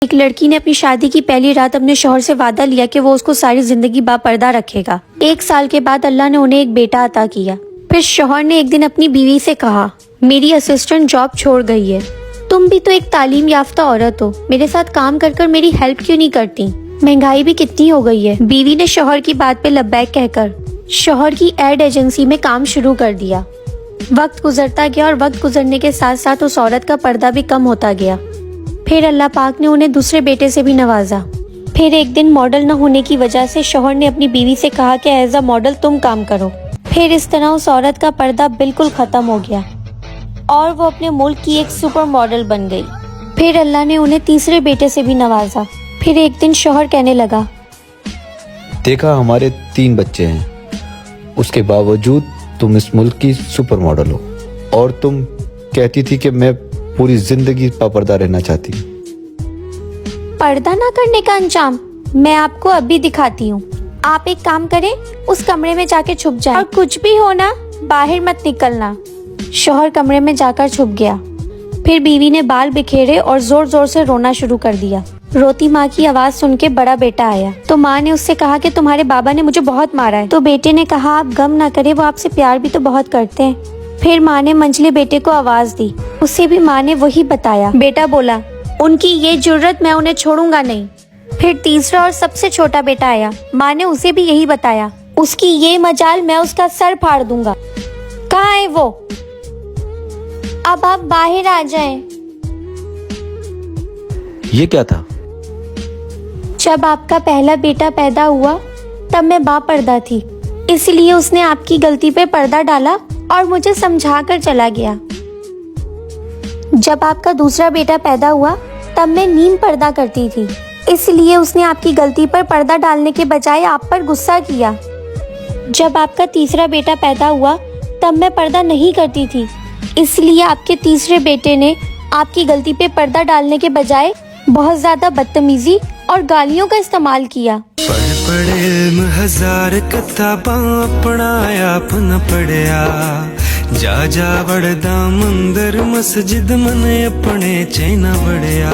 एक लड़की ने अपनी शादी की पहली रात अपने शौहर से वादा लिया कि वो उसको सारी जिंदगी बापर्दा रखेगा। 1 साल के बाद अल्लाह ने उन्हें एक बेटा अता किया। फिर शौहर ने एक दिन अपनी बीवी से कहा, मेरी असिस्टेंट जॉब छोड़ गई है, तुम भी तो एक तालीम याफ्ता औरत हो, मेरे साथ काम कर कर मेरी हेल्प क्यों नहीं करती? महंगाई भी कितनी हो गई है। बीवी ने शौहर की बात पे लब्बैक कहकर शौहर की एड एजेंसी में काम शुरू कर दिया। वक्त गुजरता गया और वक्त गुजरने के साथ साथ उस औरत का पर्दा भी कम होता गया। फिर अल्लाह पाक ने उन्हें दूसरे बेटे से भी नवाजा। फिर एक दिन मॉडल न होने की वजह से शौहर ने अपनी बीवी से कहा कि एज अ मॉडल तुम काम करो। फिर इस तरह उस औरत का पर्दा बिल्कुल खत्म हो गया और वो अपने मुल्क की एक सुपर मॉडल बन गई। फिर अल्लाह ने उन्हें तीसरे बेटे से भी नवाजा। फिर एक दिन शौहर कहने लगा, देखा हमारे 3 बच्चे हैं, उसके बावजूद तुम इस मुल्क की सुपर मॉडल हो और तुम कहती थी कि मैं पूरी जिंदगी पापर्दा रहना चाहती हूँ। पर्दा ना करने का अंजाम मैं आपको अभी दिखाती हूँ। आप एक काम करें, उस कमरे में जाके छुप जाएं और कुछ भी हो ना बाहर मत निकलना। शौहर कमरे में जाकर छुप गया। फिर बीवी ने बाल बिखेरे और जोर जोर से रोना शुरू कर दिया। रोती माँ की आवाज सुन के बड़ा बेटा आया तो माँ ने उससे कहा कि तुम्हारे बाबा ने मुझे बहुत मारा है। तो बेटे ने कहा, आप गम ना करें, वो आपसे प्यार भी तो बहुत करते हैं। फिर माँ ने मंझले बेटे को आवाज दी, उसे भी माँ ने वही बताया। बेटा बोला, उनकी ये जुर्रत, मैं उन्हें छोड़ूंगा नहीं। फिर तीसरा और सबसे छोटा बेटा आया, माँ ने उसे भी यही बताया, उसकी ये मजाल, मैं उसका सर फाड़ दूंगा। कहाँ है वो? अब आप बाहर आ जाएं। ये क्या था? जब आपका पहला बेटा पैदा हुआ तब मैं बापर्दा थी, इसलिए उसने आपकी गलती पे पर्दा डाला और मुझे समझा कर चला गया। जब आपका दूसरा बेटा पैदा हुआ तब मैं नीम पर्दा करती थी, इसलिए उसने आपकी गलती पर पर्दा डालने के बजाय आप पर गुस्सा किया। जब आपका तीसरा बेटा पैदा हुआ तब मैं पर्दा नहीं करती थी, इसलिए आपके तीसरे बेटे ने आपकी गलती पे पर्दा डालने के बजाय बहुत ज्यादा बदतमीजी और गालियों का इस्तेमाल किया। पढ़े इल्म हजार किताबां अपना आप न पढ़िया, जा जा वड़दा मंदिर मस्जिद मन अपने चैना बड़िया।